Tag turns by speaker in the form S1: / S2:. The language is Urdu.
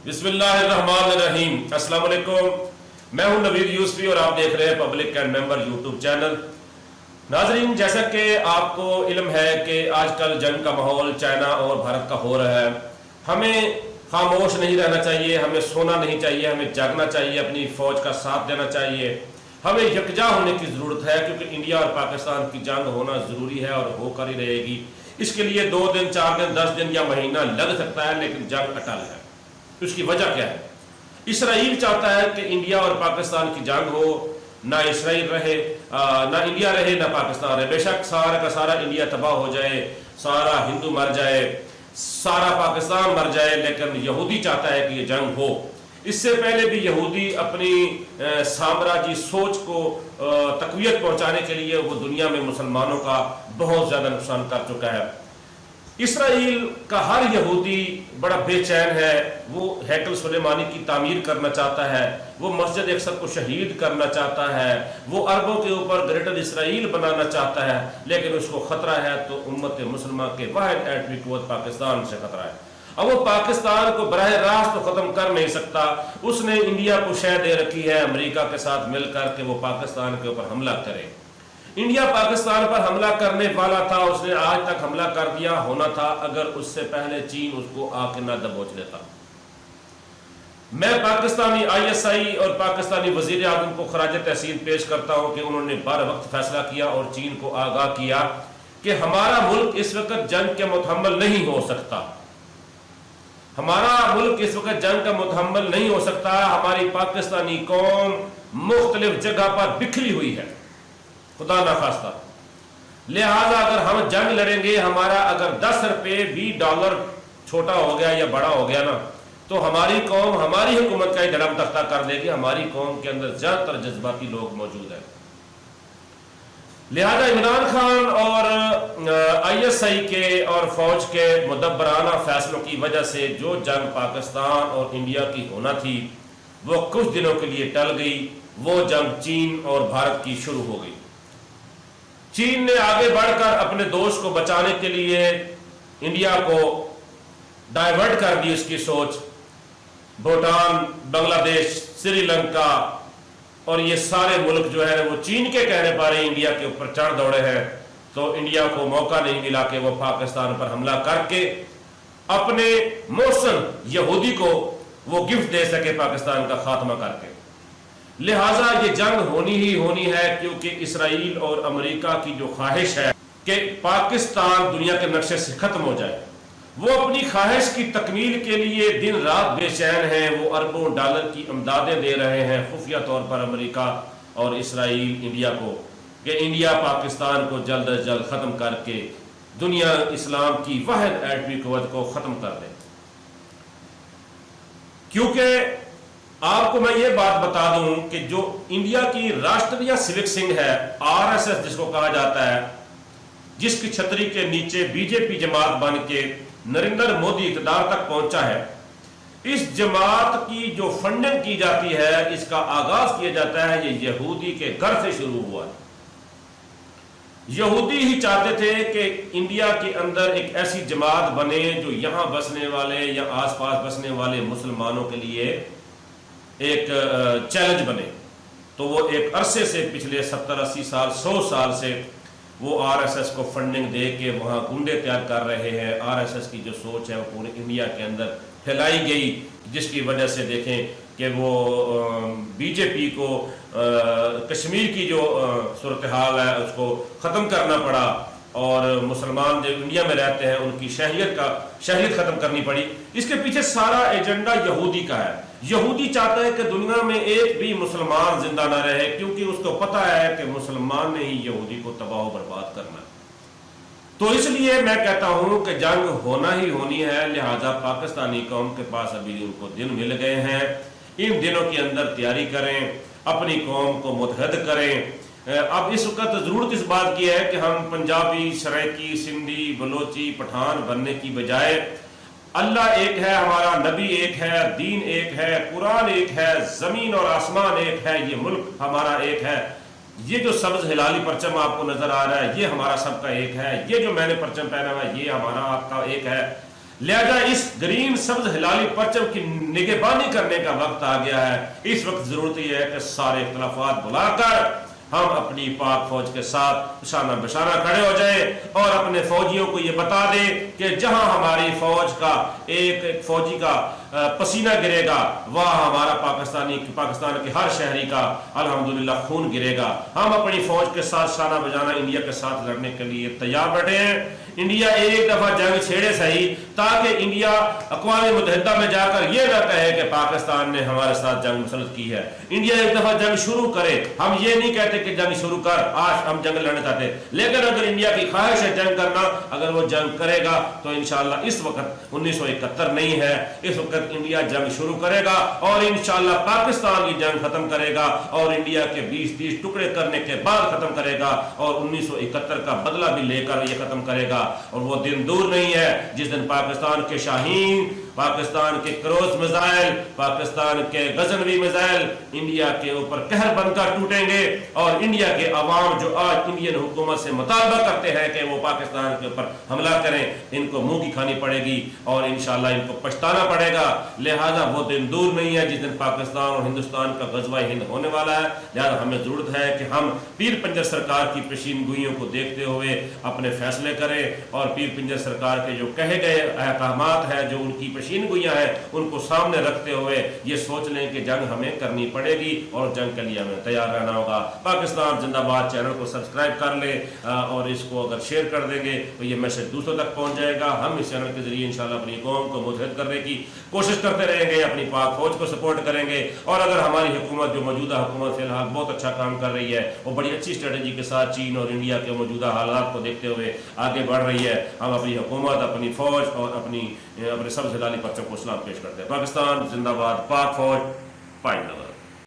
S1: بسم اللہ الرحمن الرحیم۔ السلام علیکم، میں ہوں نوید یوسفی اور آپ دیکھ رہے ہیں public and member YouTube channel. ناظرین، جیسا کہ آپ کو علم ہے کہ آج کل جنگ کا ماحول چائنا اور بھارت کا ہو رہا ہے، ہمیں خاموش نہیں رہنا چاہیے، ہمیں سونا نہیں چاہیے، ہمیں جاگنا چاہیے، اپنی فوج کا ساتھ دینا چاہیے، ہمیں یکجا ہونے کی ضرورت ہے کیونکہ انڈیا اور پاکستان کی جنگ ہونا ضروری ہے اور ہو کر ہی رہے گی۔ اس کے لیے 2 دن 4 دن 10 دن یا مہینہ لگ سکتا ہے، لیکن جنگ اٹل ہے۔ اس کی وجہ کیا ہے؟ اسرائیل چاہتا ہے کہ انڈیا اور پاکستان کی جنگ ہو، نہ اسرائیل رہے، نہ انڈیا رہے، نہ پاکستان رہے۔ بے شک سارا کا سارا انڈیا تباہ ہو جائے، سارا ہندو مر جائے، سارا پاکستان مر جائے، لیکن یہودی چاہتا ہے کہ یہ جنگ ہو۔ اس سے پہلے بھی یہودی اپنی سامراجی سوچ کو تقویت پہنچانے کے لیے وہ دنیا میں مسلمانوں کا بہت زیادہ نقصان کر چکا ہے۔ اسرائیل کا ہر یہودی بڑا بے چین ہے، وہ ہیکل سلیمانی کی تعمیر کرنا چاہتا ہے، وہ مسجد اقصی کو شہید کرنا چاہتا ہے، وہ عربوں کے اوپر گریٹر اسرائیل بنانا چاہتا ہے، لیکن اس کو خطرہ ہے تو امت مسلمہ کے واحد ایٹمی قوت پاکستان سے خطرہ ہے۔ اب وہ پاکستان کو براہ راست تو ختم کر نہیں سکتا، اس نے انڈیا کو شے دے رکھی ہے امریکہ کے ساتھ مل کر کے وہ پاکستان کے اوپر حملہ کرے۔ انڈیا پاکستان پر حملہ کرنے والا تھا، اس نے آج تک حملہ کر دیا ہونا تھا اگر اس سے پہلے چین اس کو آ کے نہ دبوچ لیتا۔ میں پاکستانی ISI اور پاکستانی وزیر اعظم کو خراج تحسین پیش کرتا ہوں کہ انہوں نے بر وقت فیصلہ کیا اور چین کو آگاہ کیا کہ ہمارا ملک اس وقت جنگ کے متحمل نہیں ہو سکتا، ہمارا ملک اس وقت جنگ کا متحمل نہیں ہو سکتا، ہماری پاکستانی قوم مختلف جگہ پر بکھری ہوئی ہے، خدا نخواستہ، لہذا اگر ہم جنگ لڑیں گے، ہمارا اگر 10 روپے بھی ڈالر چھوٹا ہو گیا یا بڑا ہو گیا نا، تو ہماری قوم ہماری حکومت کا ہی دھڑم تختہ کر دے گی۔ ہماری قوم کے اندر زیادہ تر جذباتی لوگ موجود ہیں، لہذا عمران خان اور ISI کے اور فوج کے مدبرانہ فیصلوں کی وجہ سے جو جنگ پاکستان اور انڈیا کی ہونا تھی وہ کچھ دنوں کے لیے ٹل گئی۔ وہ جنگ چین اور بھارت کی شروع ہو گئی۔ چین نے آگے بڑھ کر اپنے دوست کو بچانے کے لیے انڈیا کو ڈائیورٹ کر دی، اس کی سوچ۔ بھوٹان، بنگلہ دیش، سری لنکا اور یہ سارے ملک جو ہے وہ چین کے کہنے پر انڈیا کے اوپر چڑھ دوڑے ہیں، تو انڈیا کو موقع نہیں ملا کہ وہ پاکستان پر حملہ کر کے اپنے محسن یہودی کو وہ گفٹ دے سکے پاکستان کا خاتمہ کر کے۔ لہٰذا یہ جنگ ہونی ہی ہونی ہے کیونکہ اسرائیل اور امریکہ کی جو خواہش ہے کہ پاکستان دنیا کے نقشے سے ختم ہو جائے، وہ اپنی خواہش کی تکمیل کے لیے دن رات بے چین ہیں۔ وہ اربوں ڈالر کی امدادیں دے رہے ہیں خفیہ طور پر امریکہ اور اسرائیل انڈیا کو کہ انڈیا پاکستان کو جلد از جلد ختم کر کے دنیا اسلام کی واحد ایٹمی قوت کو ختم کر دے۔ کیونکہ آپ کو میں یہ بات بتا دوں کہ جو انڈیا کی راشٹریہ سیوک سنگھ ہے، RSS جس کو کہا جاتا ہے، جس کی چھتری کے نیچے BJP جماعت بن کے نریندر مودی اقتدار تک پہنچا ہے، اس جماعت کی جو فنڈنگ کی جاتی ہے، اس کا آغاز کیا جاتا ہے، یہ یہودی کے گھر سے شروع ہوا ہے۔ یہودی ہی چاہتے تھے کہ انڈیا کے اندر ایک ایسی جماعت بنے جو یہاں بسنے والے یا آس پاس بسنے والے مسلمانوں کے لیے ایک چیلنج بنے۔ تو وہ ایک عرصے سے پچھلے 70-80 سال 100 سال سے وہ RSS کو فنڈنگ دے کے وہاں گنڈے تیار کر رہے ہیں۔ RSS کی جو سوچ ہے وہ پورے انڈیا کے اندر پھیلائی گئی، جس کی وجہ سے دیکھیں کہ وہ BJP کو کشمیر کی جو صورتحال ہے اس کو ختم کرنا پڑا، اور مسلمان جو انڈیا میں رہتے ہیں ان کی شہریت ختم کرنی پڑی۔ اس کے پیچھے سارا ایجنڈا یہودی کا ہے۔ یہودی چاہتا ہے کہ دنیا میں ایک بھی مسلمان زندہ نہ رہے، کیونکہ اس کو پتہ ہے کہ مسلمان نے ہی یہودی کو تباہ و برباد کرنا ہے۔ تو اس لیے میں کہتا ہوں کہ جنگ ہونا ہی ہونی ہے، لہذا پاکستانی قوم کے پاس ابھی ان کو دن مل گئے ہیں، ان دنوں کے اندر تیاری کریں، اپنی قوم کو متحد کریں۔ اب اس وقت ضرورت اس بات کی ہے کہ ہم پنجابی، سرائکی، سندھی، بلوچی، پٹھان بننے کی بجائے اللہ ایک ہے، ہمارا نبی ایک ہے، دین ایک ہے، قرآن ایک ہے، زمین اور آسمان ایک ہے، یہ ملک ہمارا ایک ہے، یہ جو سبز ہلالی پرچم آپ کو نظر آ رہا ہے یہ ہمارا سب کا ایک ہے، یہ جو میں نے پرچم پہنا ہوا ہے یہ ہمارا آپ کا ایک ہے۔ لہذا اس گرین سبز ہلالی پرچم کی نگہبانی کرنے کا وقت آ گیا ہے. اس وقت ضرورت یہ ہے کہ سارے اختلافات بلا کر ہم اپنی پاک فوج کے ساتھ شانہ بشانہ کھڑے ہو جائیں اور اپنے فوجیوں کو یہ بتا دیں کہ جہاں ہماری فوج کا ایک فوجی کا پسینہ گرے گا وہاں ہمارا پاکستان کے ہر شہری کا الحمدللہ خون گرے گا. ہم اپنی فوج کے ساتھ شانہ بجانہ انڈیا کے ساتھ لڑنے کے لیے تیار بیٹھے ہیں. انڈیا ایک دفعہ جنگ چھیڑے صحیح تاکہ انڈیا اقوام متحدہ میں جا کر یہ نہ کہے کہ پاکستان نے ہمارے ساتھ جنگ مسلط کی ہے. انڈیا ایک دفعہ جنگ شروع کرے. ہم یہ نہیں کہتے کہ جنگ شروع کر آج ہم جنگ لڑنا چاہتے, لیکن اگر انڈیا کی خواہش ہے جنگ کرنا, اگر وہ جنگ کرے گا تو انشاءاللہ اس وقت 1971 نہیں ہے, اس وقت انڈیا جنگ شروع کرے گا اور انشاءاللہ پاکستان کی جنگ ختم کرے گا اور انڈیا کے 20-30 ٹکڑے کرنے کے بعد ختم کرے گا اور 1971 کا بدلہ بھی لے کر یہ ختم کرے گا. اور وہ دن دور نہیں ہے جس دن پاکستان کے شاہین, پاکستان کے کروز میزائل, پاکستان کے غزنوی میزائل انڈیا کے اوپر قہر بن کر ٹوٹیں گے اور انڈیا کے عوام جو آج انڈین حکومت سے مطالبہ کرتے ہیں کہ وہ پاکستان کے اوپر حملہ کریں, ان کو منہ کی کھانی پڑے گی اور انشاءاللہ ان کو پچھتانا پڑے گا. لہذا وہ دن دور نہیں ہے جس دن پاکستان اور ہندوستان کا غزوہ ہند ہونے والا ہے. لہذا ہمیں ضرورت ہے کہ ہم پیر پنجر سرکار کی پیشین گوئیوں کو دیکھتے ہوئے اپنے فیصلے کریں اور پیر پنجر سرکار کے جو کہے گئے احکامات ہیں, جو ان کی پیشین گوئیاں ہیں, ان کو سامنے رکھتے ہوئے یہ سوچ لیں کہ جنگ ہمیں کرنی پڑے گی اور جنگ کے لیے ہمیں تیار رہنا ہوگا. پاکستان زندہ باد چینل کو سبسکرائب کر لیں اور اس کو اگر شیئر کر دیں گے تو یہ میسج دوسروں تک پہنچ جائے گا. ہم اس چینل کے ذریعے انشاءاللہ اپنی قوم کو متحد کرنے کی کوشش کرتے رہیں گے, اپنی پاک فوج کو سپورٹ کریں گے. اور اگر ہماری حکومت جو موجودہ حکومت فی الحال بہت اچھا کام کر رہی ہے, وہ بڑی اچھی اسٹریٹجی کے ساتھ چین اور انڈیا کے موجودہ حالات کو دیکھتے ہوئے آگے بڑھ رہی ہے, ہم اپنی حکومت, اپنی فوج اور اپنے سبز ہلالی پرچم کو سلام پیش کرتے ہیں. پاکستان زندہ باد, پاک فوج پائے نظر.